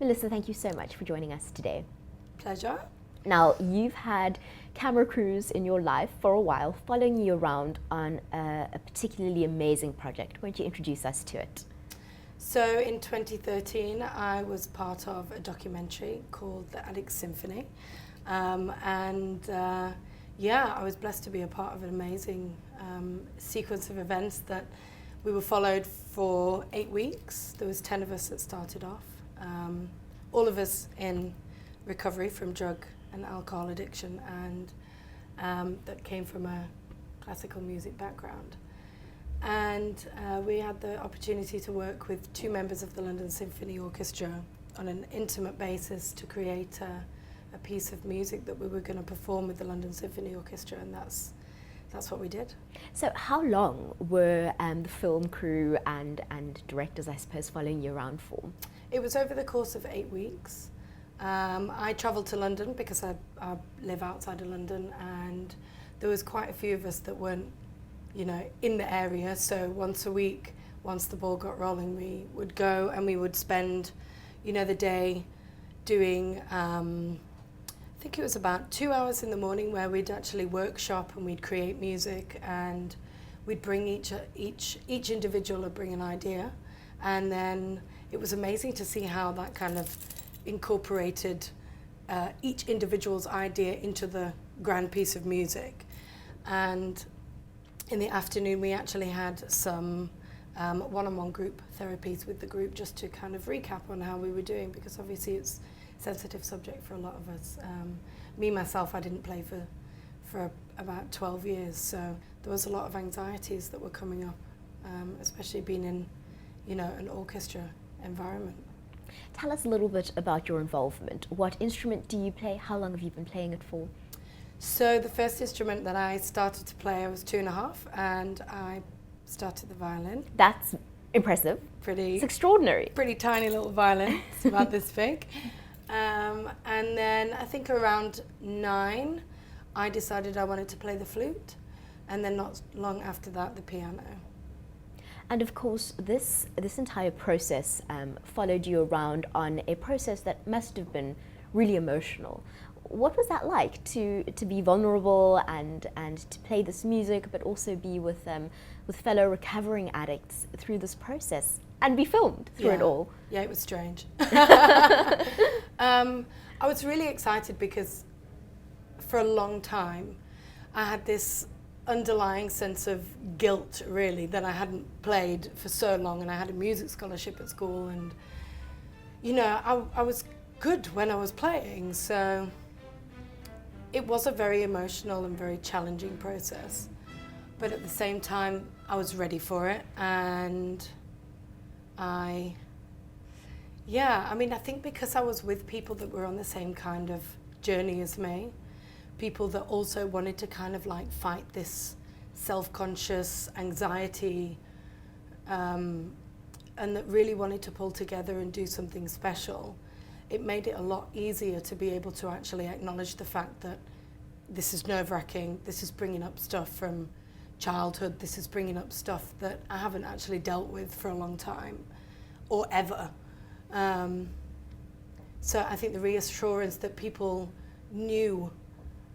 Melissa, thank you so much for joining us today. Pleasure. Now, you've had camera crews in your life for a while following you around on a particularly amazing project. Won't you introduce us to it? So in 2013, I was part of a documentary called the Addicts Symphony. Yeah, I was blessed to be a part of an amazing sequence of events that we were followed for 8 weeks. There was 10 of us that started off, all of us in recovery from drug and alcohol addiction, and that came from a classical music background. And we had the opportunity to work with 2 members of the London Symphony Orchestra on an intimate basis to create a piece of music that we were going to perform with the London Symphony Orchestra, and that's what we did. So how long were the film crew and directors, I suppose, following you around for? It was over the course of 8 weeks. I travelled to London because I live outside of London, and there was quite a few of us that weren't, in the area. So once a week, once the ball got rolling, we would go and we would spend, the day doing, I think it was about 2 hours in the morning where we'd actually workshop and we'd create music, and we'd bring each individual would bring an idea, and then it was amazing to see how that kind of incorporated each individual's idea into the grand piece of music. And in the afternoon we actually had some one-on-one group therapies with the group just to kind of recap on how we were doing, because obviously it's a sensitive subject for a lot of us. Myself, I didn't play for about 12 years, so there was a lot of anxieties that were coming up, especially being in an orchestra environment. Tell us a little bit about your involvement. What instrument do you play? How long have you been playing it for? So the first instrument that I started to play, I was 2.5, and I started the violin. That's impressive. It's extraordinary. Pretty tiny little violin. It's about this big. And then I think around 9, I decided I wanted to play the flute, and then not long after that, the piano. And of course, this entire process followed you around on a process that must have been really emotional. What was that like to be vulnerable and to play this music, but also be with fellow recovering addicts through this process and be filmed through it all? Yeah, it was strange. I was really excited because for a long time I had this underlying sense of guilt, really, that I hadn't played for so long, and I had a music scholarship at school, and I was good when I was playing, so it was a very emotional and very challenging process, but at the same time I was ready for it. And I think because I was with people that were on the same kind of journey as me, people that also wanted to kind of like fight this self-conscious anxiety, and that really wanted to pull together and do something special, it made it a lot easier to be able to actually acknowledge the fact that this is nerve-wracking, this is bringing up stuff from childhood, this is bringing up stuff that I haven't actually dealt with for a long time, or ever. So I think the reassurance that people knew,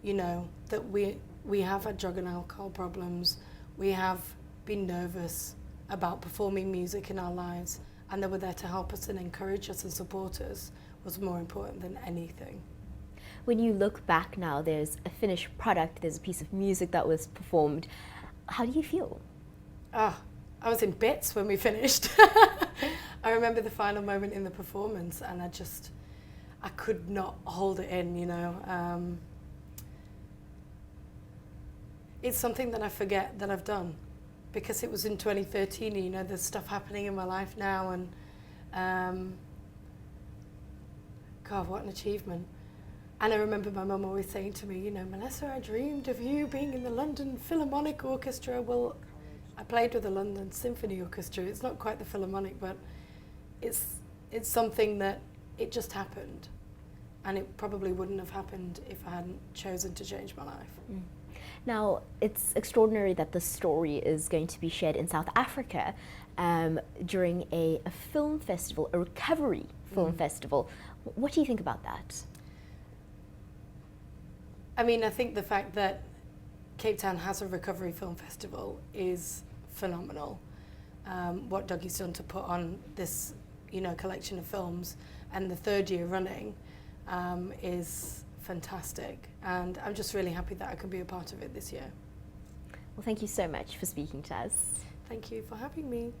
that we have had drug and alcohol problems, we have been nervous about performing music in our lives, and they were there to help us and encourage us and support us, was more important than anything. When you look back now, there's a finished product, there's a piece of music that was performed. How do you feel? I was in bits when we finished. I remember the final moment in the performance, and I could not hold it in, It's something that I forget that I've done, because it was in 2013, there's stuff happening in my life now, and God, what an achievement. And I remember my mum always saying to me, Melissa, I dreamed of you being in the London Philharmonic Orchestra. Well, I played with the London Symphony Orchestra. It's not quite the Philharmonic, but it's something that it just happened. And it probably wouldn't have happened if I hadn't chosen to change my life. Now, it's extraordinary that this story is going to be shared in South Africa during a film festival, a recovery film festival. What do you think about that? I mean, I think the fact that Cape Town has a recovery film festival is phenomenal. What Dougie's done to put on this, collection of films, and the third year running, is fantastic. And I'm just really happy that I can be a part of it this year. Well, thank you so much for speaking to us. Thank you for having me.